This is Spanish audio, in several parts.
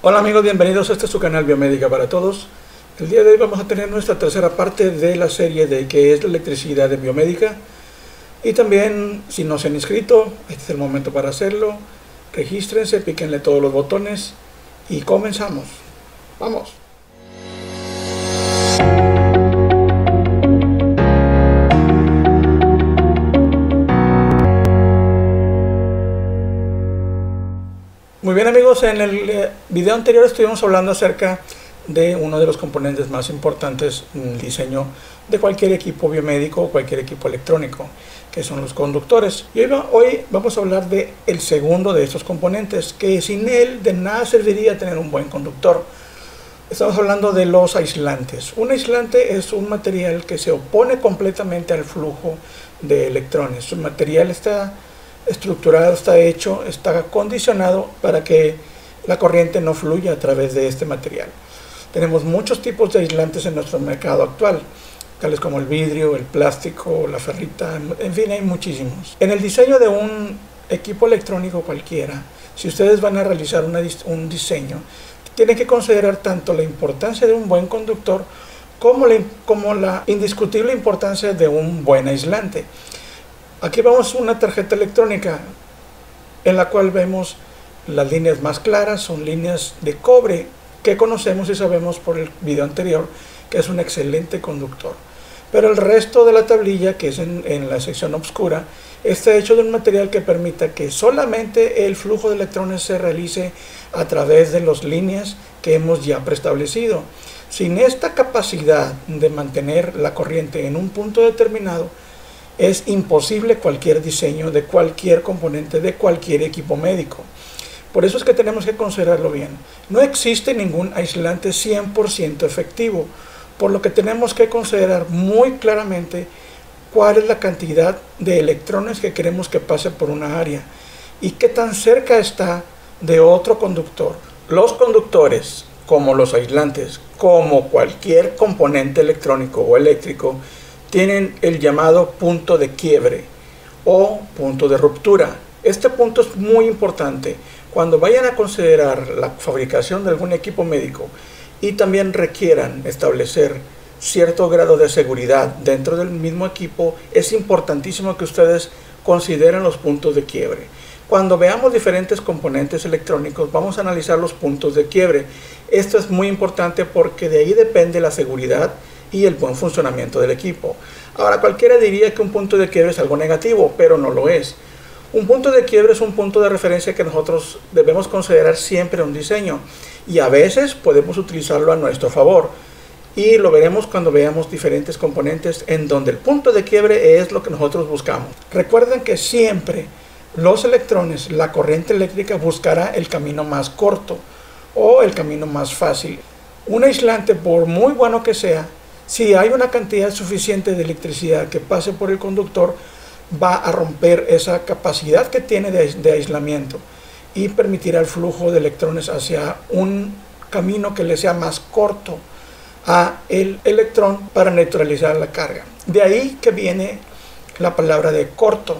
Hola amigos, bienvenidos a este su canal Biomédica para Todos. El día de hoy vamos a tener nuestra tercera parte de la serie de qué es la electricidad en biomédica. Y también, si no se han inscrito, este es el momento para hacerlo. Regístrense, píquenle todos los botones y comenzamos. ¡Vamos! Muy bien amigos, en el video anterior estuvimos hablando acerca de uno de los componentes más importantes en el diseño de cualquier equipo biomédico o cualquier equipo electrónico, que son los conductores. Y hoy vamos a hablar de el segundo de estos componentes, que sin él de nada serviría tener un buen conductor. Estamos hablando de los aislantes. Un aislante es un material que se opone completamente al flujo de electrones. Su material está estructurado, está hecho, está condicionado para que la corriente no fluya a través de este material. Tenemos muchos tipos de aislantes en nuestro mercado actual, tales como el vidrio, el plástico, la ferrita, en fin, hay muchísimos. En el diseño de un equipo electrónico cualquiera, si ustedes van a realizar un diseño, tienen que considerar tanto la importancia de un buen conductor como la indiscutible importancia de un buen aislante. Aquí vemos una tarjeta electrónica en la cual vemos las líneas más claras, son líneas de cobre que conocemos y sabemos por el video anterior que es un excelente conductor. Pero el resto de la tablilla, que es en la sección oscura, está hecho de un material que permita que solamente el flujo de electrones se realice a través de las líneas que hemos ya preestablecido. Sin esta capacidad de mantener la corriente en un punto determinado, es imposible cualquier diseño de cualquier componente de cualquier equipo médico. Por eso es que tenemos que considerarlo bien. No existe ningún aislante 100% efectivo, por lo que tenemos que considerar muy claramente cuál es la cantidad de electrones que queremos que pase por una área y qué tan cerca está de otro conductor. Los conductores, como los aislantes, como cualquier componente electrónico o eléctrico, tienen el llamado punto de quiebre o punto de ruptura. Este punto es muy importante cuando vayan a considerar la fabricación de algún equipo médico y también requieran establecer cierto grado de seguridad dentro del mismo equipo. Es importantísimo que ustedes consideren los puntos de quiebre. Cuando veamos diferentes componentes electrónicos, vamos a analizar los puntos de quiebre. Esto es muy importante porque de ahí depende la seguridad y el buen funcionamiento del equipo. Ahora, cualquiera diría que un punto de quiebre es algo negativo, pero no lo es. Un punto de quiebre es un punto de referencia que nosotros debemos considerar siempre en un diseño, y a veces podemos utilizarlo a nuestro favor, y lo veremos cuando veamos diferentes componentes en donde el punto de quiebre es lo que nosotros buscamos. Recuerden que siempre los electrones, la corriente eléctrica buscará el camino más corto o el camino más fácil. Un aislante, por muy bueno que sea, si hay una cantidad suficiente de electricidad que pase por el conductor, va a romper esa capacidad que tiene de aislamiento y permitirá el flujo de electrones hacia un camino que le sea más corto a el electrón para neutralizar la carga. De ahí que viene la palabra de corto.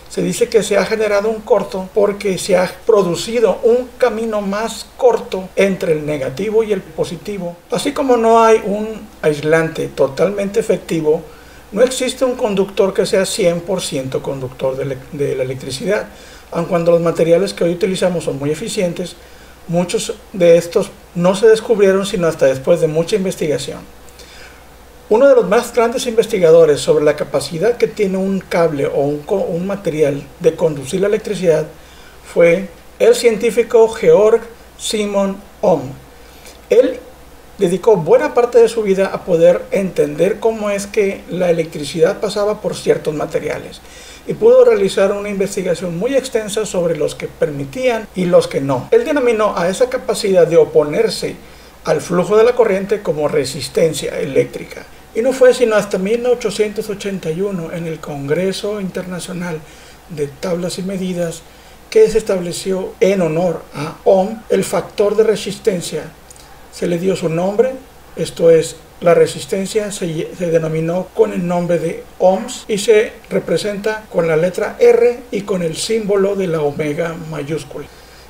Se dice que se ha generado un corto porque se ha producido un camino más corto entre el negativo y el positivo. Así como no hay un aislante totalmente efectivo, no existe un conductor que sea 100% conductor de la electricidad. Aun cuando los materiales que hoy utilizamos son muy eficientes, muchos de estos no se descubrieron sino hasta después de mucha investigación. Uno de los más grandes investigadores sobre la capacidad que tiene un cable o un material de conducir la electricidad fue el científico Georg Simon Ohm. Él dedicó buena parte de su vida a poder entender cómo es que la electricidad pasaba por ciertos materiales y pudo realizar una investigación muy extensa sobre los que permitían y los que no. Él denominó a esa capacidad de oponerse al flujo de la corriente como resistencia eléctrica. Y no fue sino hasta 1881 en el Congreso Internacional de Tablas y Medidas que se estableció en honor a Ohm el factor de resistencia. Se le dio su nombre, esto es, la resistencia se denominó con el nombre de ohms y se representa con la letra R y con el símbolo de la omega mayúscula.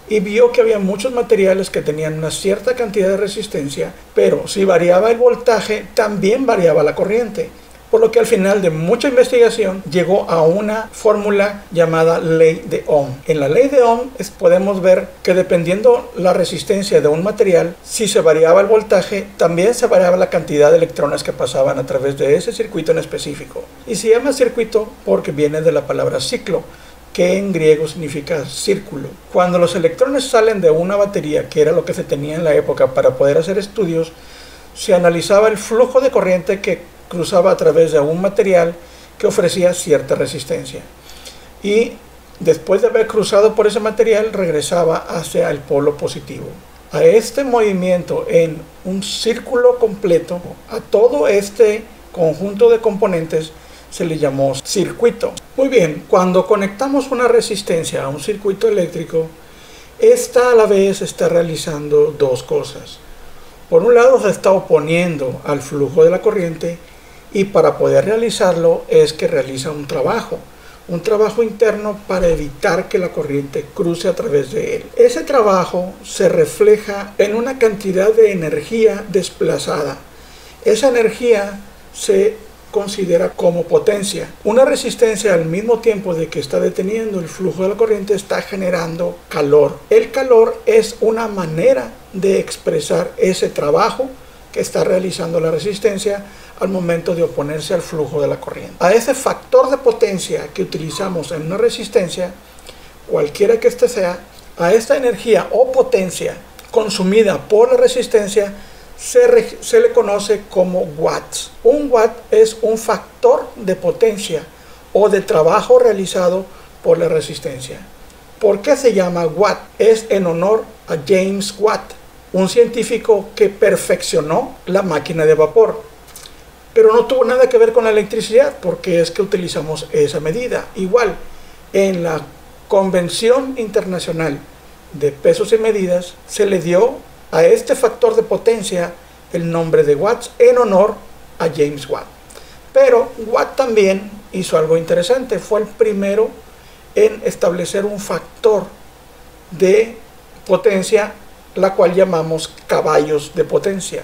y vio que había muchos materiales que tenían una cierta cantidad de resistencia, pero si variaba el voltaje, también variaba la corriente. Por lo que al final de mucha investigación llegó a una fórmula llamada ley de Ohm. En la ley de Ohm podemos ver que dependiendo la resistencia de un material, si se variaba el voltaje, también se variaba la cantidad de electrones que pasaban a través de ese circuito en específico. Y se llama circuito porque viene de la palabra ciclo, que en griego significa círculo. Cuando los electrones salen de una batería, que era lo que se tenía en la época para poder hacer estudios, se analizaba el flujo de corriente que cruzaba a través de un material que ofrecía cierta resistencia. Y después de haber cruzado por ese material, regresaba hacia el polo positivo. A este movimiento en un círculo completo, a todo este conjunto de componentes, se le llamó circuito. Muy bien, cuando conectamos una resistencia a un circuito eléctrico, esta a la vez está realizando dos cosas. Por un lado, se está oponiendo al flujo de la corriente, y para poder realizarlo es que realiza un trabajo interno para evitar que la corriente cruce a través de él. Ese trabajo se refleja en una cantidad de energía desplazada. Esa energía se considera como potencia. Una resistencia, al mismo tiempo de que está deteniendo el flujo de la corriente, está generando calor. El calor es una manera de expresar ese trabajo que está realizando la resistencia al momento de oponerse al flujo de la corriente. A ese factor de potencia que utilizamos en una resistencia, cualquiera que éste sea, a esta energía o potencia consumida por la resistencia se le conoce como watts. Un watt es un factor de potencia o de trabajo realizado por la resistencia. ¿Por qué se llama watt? Es en honor a James Watt, un científico que perfeccionó la máquina de vapor. Pero no tuvo nada que ver con la electricidad, porque es que utilizamos esa medida. Igual, en la Convención Internacional de Pesos y Medidas, se le dio a este factor de potencia el nombre de watts en honor a James Watt. Pero Watt también hizo algo interesante. Fue el primero en establecer un factor de potencia, la cual llamamos caballos de potencia.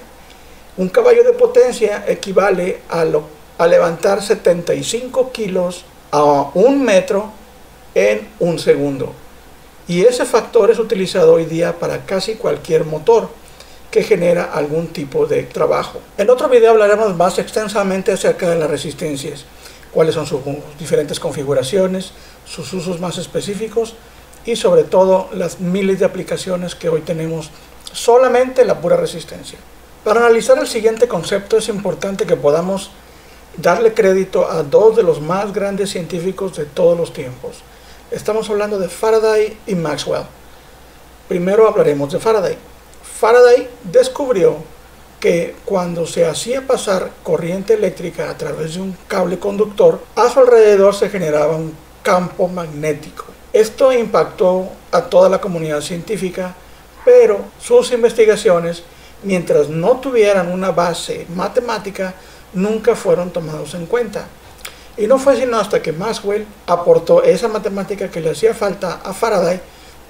Un caballo de potencia equivale a levantar 75 kilos a 1 metro en 1 segundo. Y ese factor es utilizado hoy día para casi cualquier motor que genera algún tipo de trabajo. En otro video hablaremos más extensamente acerca de las resistencias, cuáles son sus diferentes configuraciones, sus usos más específicos y sobre todo las miles de aplicaciones que hoy tenemos solamente en la pura resistencia. Para analizar el siguiente concepto es importante que podamos darle crédito a dos de los más grandes científicos de todos los tiempos. Estamos hablando de Faraday y Maxwell. Primero hablaremos de Faraday. Faraday descubrió que cuando se hacía pasar corriente eléctrica a través de un cable conductor, a su alrededor se generaba un campo magnético. Esto impactó a toda la comunidad científica, pero sus investigaciones, mientras no tuvieran una base matemática, nunca fueron tomados en cuenta. Y no fue sino hasta que Maxwell aportó esa matemática que le hacía falta a Faraday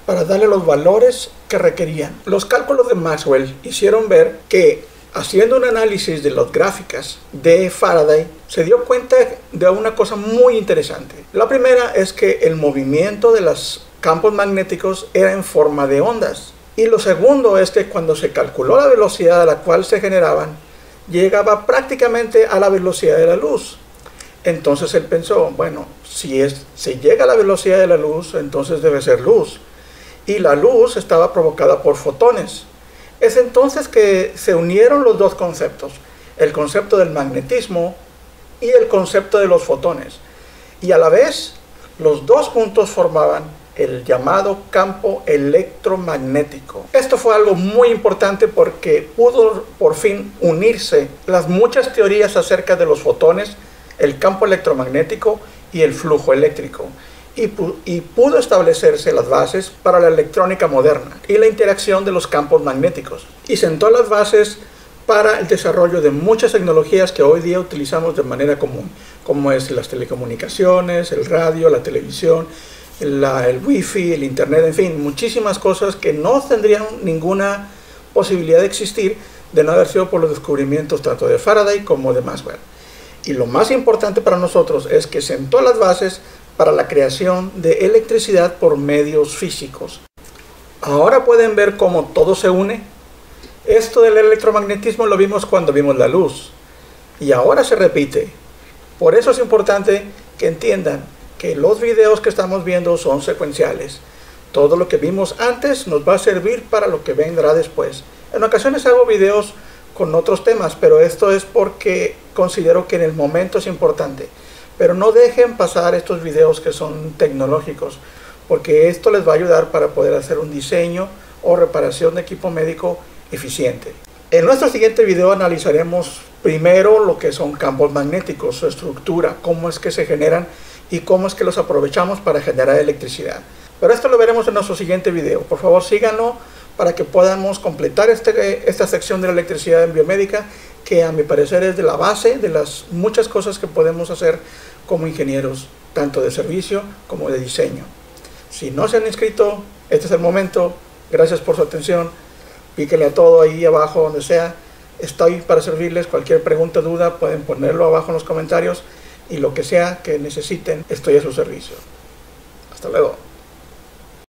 para darle los valores que requerían. Los cálculos de Maxwell hicieron ver que, haciendo un análisis de las gráficas de Faraday, se dio cuenta de una cosa muy interesante. La primera es que el movimiento de los campos magnéticos era en forma de ondas. Y lo segundo es que cuando se calculó la velocidad a la cual se generaban, llegaba prácticamente a la velocidad de la luz. Entonces él pensó, bueno, si se llega a la velocidad de la luz, entonces debe ser luz. Y la luz estaba provocada por fotones. Es entonces que se unieron los dos conceptos, el concepto del magnetismo y el concepto de los fotones. Y a la vez, los dos juntos formaban el llamado campo electromagnético. Esto fue algo muy importante porque pudo por fin unirse las muchas teorías acerca de los fotones, el campo electromagnético y el flujo eléctrico. Y pudo establecerse las bases para la electrónica moderna y la interacción de los campos magnéticos. Y sentó las bases para el desarrollo de muchas tecnologías que hoy día utilizamos de manera común, como es las telecomunicaciones, el radio, la televisión el wifi, el internet, en fin, muchísimas cosas que no tendrían ninguna posibilidad de existir de no haber sido por los descubrimientos tanto de Faraday como de Maxwell. Y lo más importante para nosotros es que sentó las bases para la creación de electricidad por medios físicos. Ahora pueden ver cómo todo se une. Esto del electromagnetismo lo vimos cuando vimos la luz. Y ahora se repite. Por eso es importante que entiendan que los videos que estamos viendo son secuenciales. Todo lo que vimos antes nos va a servir para lo que vendrá después. En ocasiones hago videos con otros temas, pero esto es porque considero que en el momento es importante. Pero no dejen pasar estos videos que son tecnológicos, porque esto les va a ayudar para poder hacer un diseño o reparación de equipo médico eficiente. En nuestro siguiente video analizaremos primero lo que son campos magnéticos, su estructura, cómo es que se generan y cómo es que los aprovechamos para generar electricidad. Pero esto lo veremos en nuestro siguiente video. Por favor, síganlo para que podamos completar esta sección de la electricidad en biomédica, que a mi parecer es de la base de las muchas cosas que podemos hacer como ingenieros, tanto de servicio como de diseño. Si no se han inscrito, este es el momento. Gracias por su atención. Píquenle a todo ahí abajo, donde sea. Estoy para servirles. Cualquier pregunta, duda, pueden ponerlo abajo en los comentarios. Y lo que sea que necesiten, estoy a su servicio. Hasta luego.